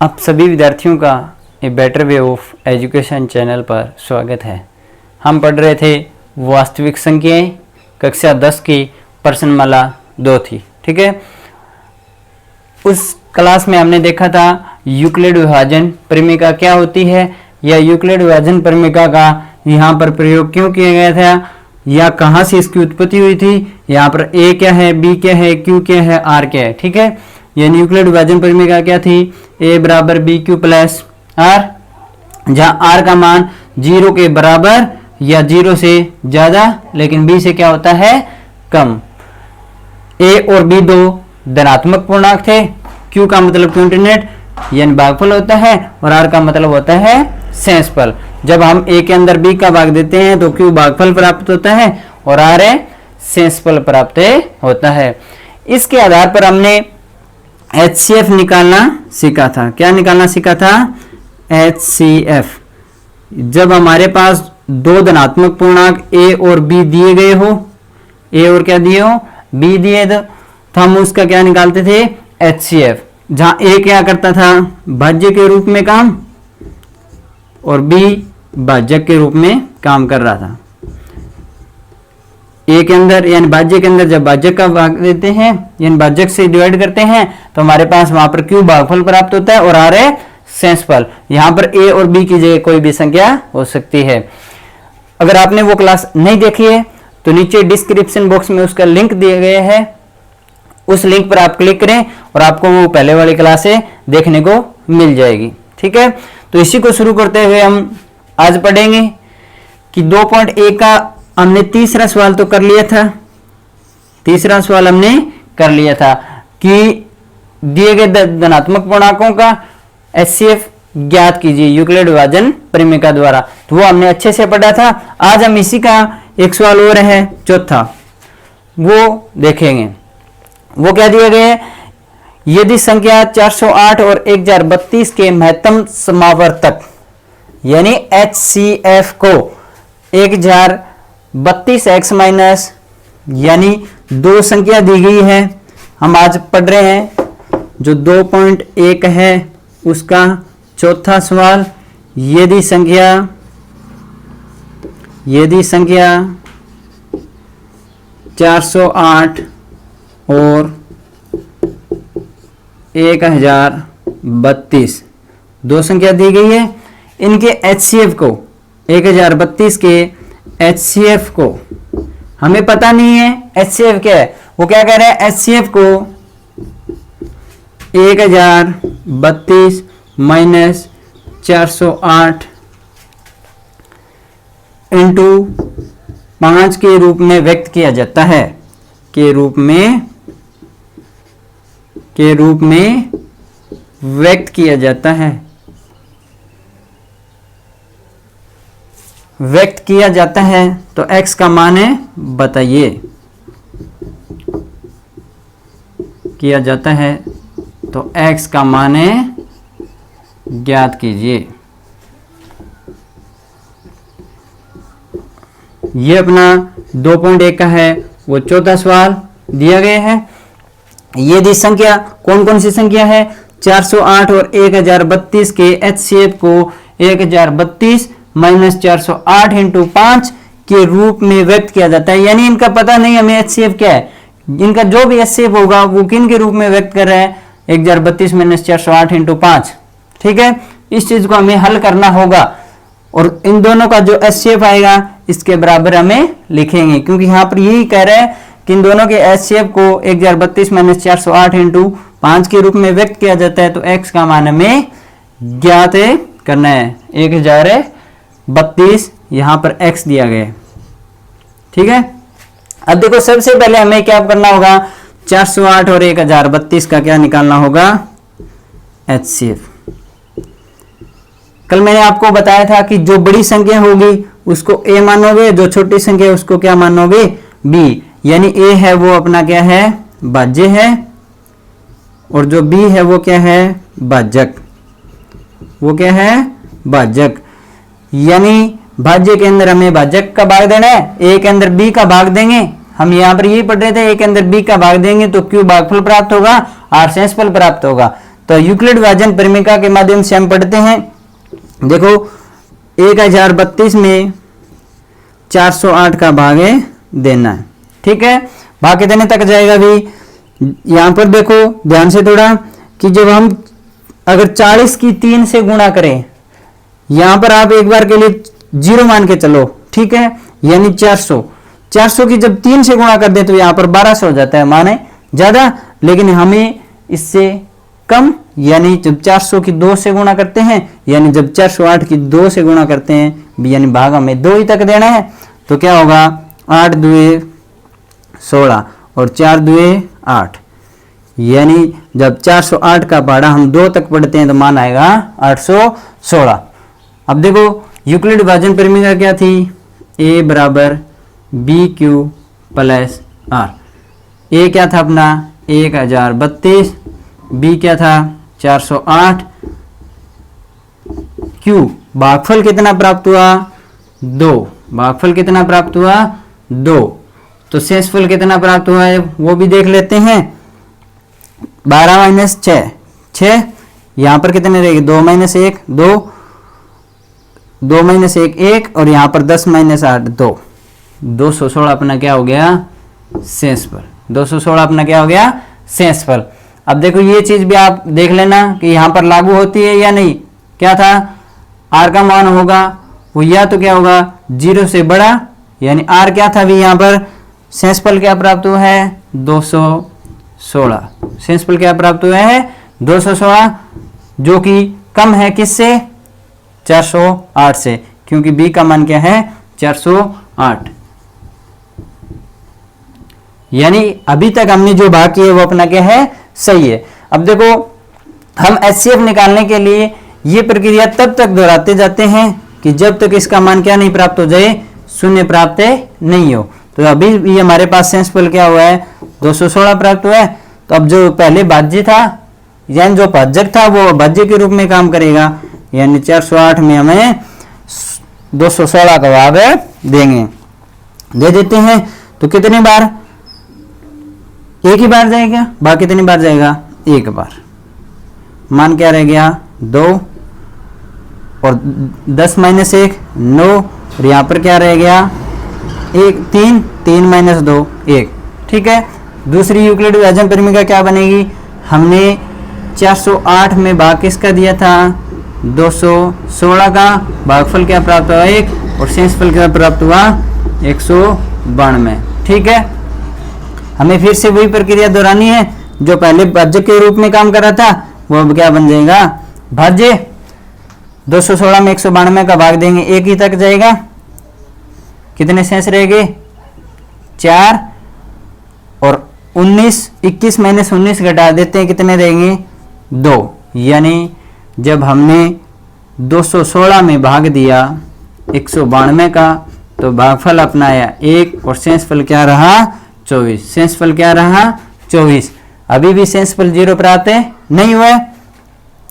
आप सभी विद्यार्थियों का a better way of education channel पर स्वागत है। हम पढ़ रहे थे वास्तविक संख्याएं, कक्षा 10 की प्रश्नमाला 2 थी। ठीक है, उस क्लास में हमने देखा था यूक्लिड विभाजन परिमेय क्या होती है या यूक्लिड विभाजन परिमेय का यहाँ पर प्रयोग क्यों किया गया था या कहाँ से इसकी उत्पत्ति हुई थी। यहाँ पर ए क्या है, बी क्या है, क्यू क्या है, आर क्या है। ठीक है, यानी यूक्लिड विभाजन परिमेय क्या थी, ए बराबर बी क्यू प्लस आर, जहाँ आर का मान 0 के बराबर या 0 से ज्यादा लेकिन बी से क्या होता है, कम। ए और बी दो धनात्मक पूर्णांक थे। क्यू का मतलब क्विंटनेट यानी भागफल होता है और आर का मतलब होता है शेषफल। जब हम ए के अंदर बी का भाग देते हैं तो क्यू भागफल प्राप्त होता है और आर शेषफल प्राप्त होता है। इसके आधार पर हमने HCF निकालना सीखा था। क्या निकालना सीखा था, HCF। जब हमारे पास दो धनात्मक पूर्णांक A और B दिए गए हो, A और क्या दिए हो, B दिए, तो हम उसका क्या निकालते थे, HCF। जहां A क्या करता था, भाज्य के रूप में काम और B भाजक के रूप में काम कर रहा था। ए के अंदर यानी भाज्य के अंदर जब भाजक का भाग देते हैं यानी भाजक से डिवाइड करते हैं तो हमारे पास वहां पर क्यू भागफल प्राप्त होता है और आर है शेषफल। यहां पर ए और बी की जगह कोई भी संख्या हो सकती है। अगर आपने वो क्लास नहीं देखी है तो नीचे डिस्क्रिप्शन बॉक्स में उसका लिंक दिया गया है, उस लिंक पर आप क्लिक करें और आपको वो पहले वाली क्लासें देखने को मिल जाएगी। ठीक है, तो इसी को शुरू करते हुए हम आज पढ़ेंगे कि 2.1 का हमने तीसरा सवाल तो कर लिया था। तीसरा सवाल हमने कर लिया था कि दिए गए धनात्मक पूर्णांकों का HCF ज्ञात कीजिए यूक्लिड विभाजन परिमेय द्वारा। तो वो हमने अच्छे से पढ़ा था। आज हम इसी का एक सवाल और है, चौथा, वो देखेंगे। वो क्या दिया गया है, यदि संख्या 408 और 1032 के महत्तम समावर्तक यानी HCF को 1032x माइनस यानी दो संख्या दी गई है। हम आज पढ़ रहे हैं जो 2.1 है उसका चौथा सवाल। यदि संख्या 408 और 1032 दो संख्या दी गई है, इनके HCF को 1032 के HCF को हमें पता नहीं है HCF क्या है। वो क्या कह रहे हैं, HCF को 1032 माइनस 408 इंटू 5 के रूप में व्यक्त किया जाता है, के रूप में व्यक्त किया जाता है, व्यक्त किया जाता है। तो x का मान है, बताइए, किया जाता है तो x का मान है, ज्ञात कीजिए। ये अपना 2.1 का है, वो चौथा सवाल दिया गया है। यदि संख्या कौन कौन सी संख्या है, 408 और 1032 के HCF को 1032 माइनस 408 इंटू 5 के रूप में व्यक्त किया जाता है। यानी इनका पता नहीं हमें HCF क्या है, इनका जो भी HCF होगा वो किन के रूप में व्यक्त कर रहा है, 1032 माइनस 408 इंटू 5। ठीक है, इस चीज को हमें हल करना होगा और इन दोनों का जो HCF आएगा इसके बराबर हमें लिखेंगे, क्योंकि यहाँ पर यही कह रहा है कि इन दोनों के HCF को 1032 माइनस 408 इंटू 5 के रूप में व्यक्त किया जाता है। तो x का मान हमें ज्ञात करना है, 1032 यहां पर x दिया गया है। ठीक है, अब देखो सबसे पहले हमें क्या करना होगा, 408 और 1032 का क्या निकालना होगा, HCF। कल मैंने आपको बताया था कि जो बड़ी संख्या होगी उसको a मानोगे, जो छोटी संख्या है उसको क्या मानोगे, b। यानी a है वो अपना क्या है, भाज्य है, और जो b है वो क्या है, भाजक। वो क्या है, भाजक। यानी भाज्य के अंदर हमें भाजक का भाग देना है, ए के अंदर बी का भाग देंगे। हम यहाँ पर यही पढ़ रहे थे, ए के अंदर बी का भाग देंगे तो क्यू भागफल प्राप्त होगा, आर शेषफल प्राप्त होगा। तो यूक्लिड विभाजन परिमेय के माध्यम से हम पढ़ते हैं। देखो 1032 में 408 का भाग देना है, ठीक है। भाग कितने तक जाएगा भी, यहां पर देखो ध्यान से थोड़ा कि जब हम अगर 40 की 3 से गुणा करें, यहां पर आप एक बार के लिए 0 मान के चलो, ठीक है, यानी 400 की जब 3 से गुणा कर दे तो यहां पर 1200 हो जाता है, माने ज्यादा, लेकिन हमें इससे कम, यानी जब 400 की 2 से गुणा करते हैं, यानी जब 408 की 2 से गुणा करते हैं, यानी भाग हमें 2 ही तक देना है, तो क्या होगा 8 दुए 16 और 4 दुए 8, यानी जब 408 का पहाड़ा हम 2 तक पढ़ते हैं तो मान आएगा 816। अब देखो यूक्लिड विभाजन परिमेय क्या थी, a बराबर बी क्यू प्लस आर। ए क्या था अपना 1032, बी क्या था 408, क्यू भागफल कितना प्राप्त हुआ 2, भागफल कितना प्राप्त हुआ 2, तो शेषफल कितना प्राप्त हुआ है वो भी देख लेते हैं। 12 माइनस 6, यहां पर कितने रहेगी 2 माइनस 1 2, 2 माइनस 1 1, और यहां पर 10 माइनस 8 2, 216 अपना क्या हो गया शेषफल, 216 अपना क्या हो गया शेषफल। अब देखो ये चीज भी आप देख लेना कि यहां पर लागू होती है या नहीं। क्या था आर का मान होगा वो या तो क्या होगा 0 से बड़ा, यानी आर क्या था भी यहां पर शेषफल क्या प्राप्त हुआ है 216, शेषफल क्या प्राप्त हुआ है 216, जो कि कम है किससे 408 से, क्योंकि बी का मान क्या है 408। यानी अभी तक हमने जो भाग किए वो अपना क्या है सही है। अब देखो हम एचसीएफ निकालने के लिए ये प्रक्रिया तब तक दोहराते जाते हैं कि जब तक इसका मान क्या नहीं प्राप्त हो जाए, शून्य प्राप्त नहीं हो। तो अभी ये हमारे पास शेषफल क्या हुआ है 216 प्राप्त हुआ है। तो अब जो पहले भाज्य था यानी जो भाजक था वो भाज्य के रूप में काम करेगा, यानी 408 में हमें 216 का भाग देंगे, दे देते हैं। तो कितनी बार, एक ही बार जाएगा, बाकी कितनी बार जाएगा एक बार, मान क्या रह गया 2 और 10 माइनस 1 9, और यहां पर क्या रह गया 1 3 माइनस 2 1, ठीक है। दूसरी यूक्लिड विभाजन परिमेय क्या बनेगी, हमने 408 में भाग किसका दिया था 216 का, भागफल क्या प्राप्त हुआ 1 और शेषफल क्या प्राप्त हुआ 192, ठीक है। हमें फिर से वही प्रक्रिया दोहरानी है, जो पहले भाज्य के रूप में काम कर रहा था वो अब क्या बन जाएगा भाज्य। 216 में 192 का भाग देंगे, एक ही तक जाएगा, कितने शेष रहेंगे 4 और 19 21 माइनस 19 घटा देते हैं, कितने रहेंगे 2। यानी जब हमने 216 में भाग दिया 192 का तो भागफल अपनाया 1 और शेषफल क्या रहा 24, शेषफल क्या रहा 24। अभी भी शेषफल 0 प्राप्त नहीं हुआ।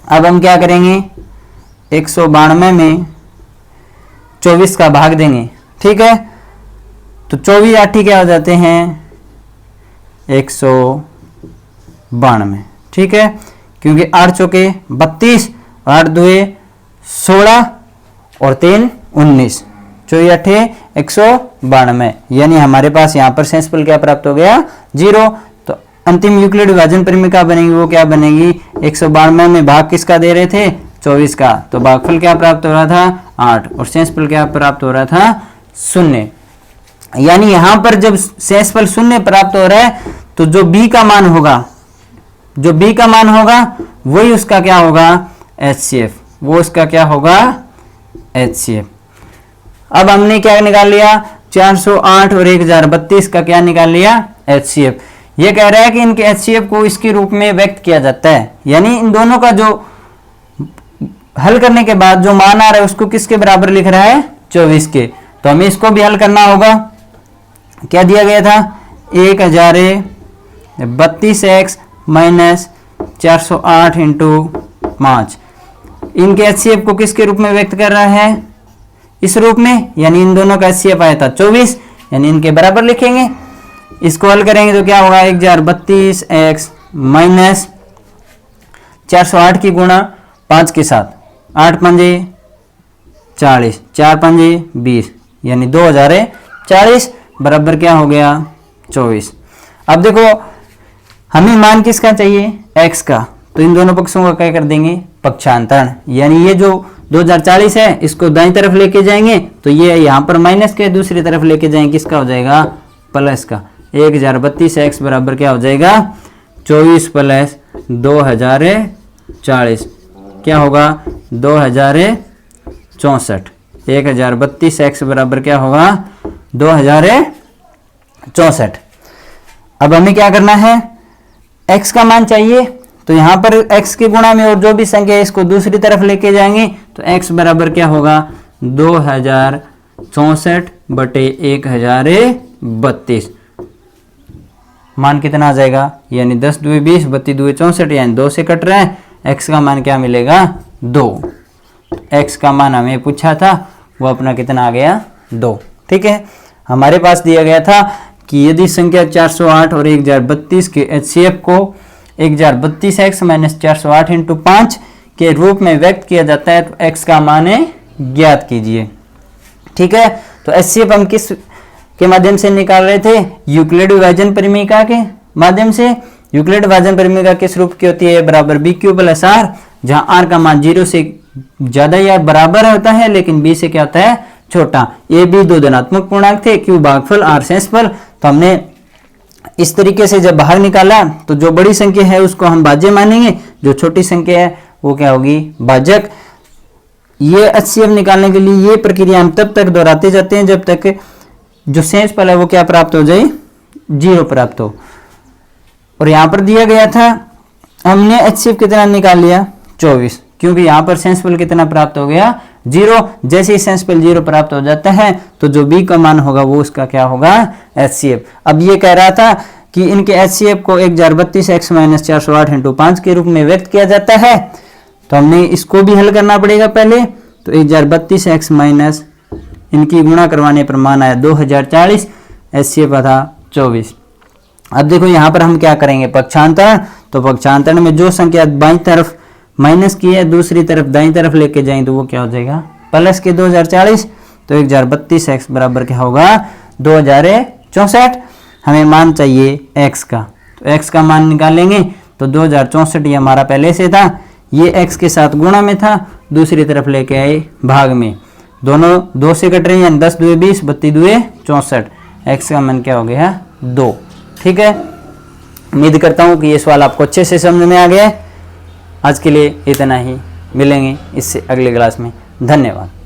अब हम क्या करेंगे 192 में 24 का भाग देंगे, ठीक है। तो 24 8 क्या हो जाते हैं 192, ठीक है, क्योंकि 8 चौके 32, 8 दुए 16 और 3 19, 24 8 192, यानी हमारे पास यहाँ पर शेषफल क्या प्राप्त हो गया 0। तो अंतिम यूक्लिड विभाजन परिमेय क्या बनेगी, वो क्या बनेगी 192 में भाग किसका दे रहे थे 24 का, तो भागफल क्या प्राप्त हो रहा था 8 और शेषफल क्या प्राप्त हो रहा था 0। यानी यहां पर जब शेषफल 0 प्राप्त हो रहा है तो जो b का मान होगा, जो b का मान होगा वही उसका क्या होगा HCF, वो उसका क्या होगा HCF। अब हमने क्या निकाल लिया 408 और 1032 का क्या निकाल लिया HCF। ये कह रहा है कि इनके HCF को इसके रूप में व्यक्त किया जाता है, यानी इन दोनों का जो हल करने के बाद जो मान आ रहा है उसको किसके बराबर लिख रहा है 24 के। तो हमें इसको भी हल करना होगा। क्या दिया गया था 1032x माइनस 408 इंटू 5, इनके HCF को किसके रूप में व्यक्त कर रहा है इस रूप में, यानी इन दोनों का HCF आया था 24, यानी इनके बराबर लिखेंगे। इसको हल करेंगे तो क्या होगा 1032x माइनस 408 की गुणा 5 के साथ, 8 पंजे 40, 4 पंजे 20, यानी 2040 बराबर क्या हो गया 24। अब देखो हमें मान किसका चाहिए, x का, तो इन दोनों पक्षों का क्या कर देंगे पक्षांतरण, यानी ये जो 2040 है इसको दाईं तरफ लेके जाएंगे तो ये यहाँ पर माइनस के दूसरी तरफ लेके जाएंगे, किसका हो जाएगा प्लस का। 1032 x बराबर क्या हो जाएगा 24 प्लस 2040 क्या होगा 2064। 1032 x बराबर क्या होगा 2064। अब हमें क्या करना है, x का मान चाहिए, तो यहां पर x के गुणा में और जो भी संख्या है इसको दूसरी तरफ लेके जाएंगे तो x बराबर क्या होगा 2064 बटे 1032। मान कितना आ जाएगा, यानी 10 दूए 20 32 दूए 64, यानी 2 से कट रहा है, x का मान क्या मिलेगा 2। x का मान हमें पूछा था वो अपना कितना आ गया 2। ठीक है, हमारे पास दिया गया था कि यदि संख्या 408 और 1032 के HCF को 1032x माइनस 408 इंटू 5 के रूप में व्यक्त किया जाता है तो x का मान ज्ञात कीजिए। ठीक है, तो HCF हम किस के माध्यम से निकाल रहे थे, यूक्लिड विभाजन परिमेयिका के माध्यम से। यूक्लिड विभाजन परिमेयिका किस रूप की होती है, बराबर बी क्यू प्लस आर, जहां आर का मान 0 से ज्यादा या बराबर होता है लेकिन बी से क्या होता है छोटा। ए बी दो धनात्मक पूर्णांक थे, क्यू भागफल आर शेषफल। तो हमने इस तरीके से जब बाहर निकाला तो जो बड़ी संख्या है उसको हम भाज्य मानेंगे, जो छोटी संख्या है वो क्या होगी भाजक। ये HCF निकालने के लिए ये प्रक्रिया हम तब तक दोहराते जाते हैं जब तक जो शेषफल है वो क्या प्राप्त हो जाए 0 प्राप्त हो। और यहां पर दिया गया था हमने HCF कितना निकाल लिया 24, क्योंकि यहां पर शेषफल कितना प्राप्त हो गया 0। जैसे ही शेषफल 0 प्राप्त हो जाता है तो जो b का मान होगा वो उसका क्या होगा HCF। अब ये कह रहा था कि इनके HCF को 1032x माइनस 408 इंटू 5 के रूप में व्यक्त किया जाता है, तो हमने इसको भी हल करना पड़ेगा पहले। तो 1032x माइनस इनकी गुणा करवाने पर मान आया 2040, HCF था 24। अब देखो यहाँ पर हम क्या करेंगे पक्षांतरण, तो पक्षांतरण में जो संख्या बाईं तरफ माइनस की है दूसरी तरफ दाईं तरफ लेके जाएं तो वो क्या हो जाएगा प्लस के 2040। तो 1032x बराबर क्या होगा 2064। हमें मान चाहिए x का, तो x का मान निकालेंगे तो 2064 ये हमारा पहले से था, ये x के साथ गुणा में था, दूसरी तरफ लेके आए भाग में, दोनों 2 से कट रहे हैं, 10 दूए 20 32 दूए 64, x का मान क्या हो गया 2। ठीक है, उम्मीद करता हूँ कि ये सवाल आपको अच्छे से समझ में आ गया है। आज के लिए इतना ही, मिलेंगे इससे अगले क्लास में। धन्यवाद।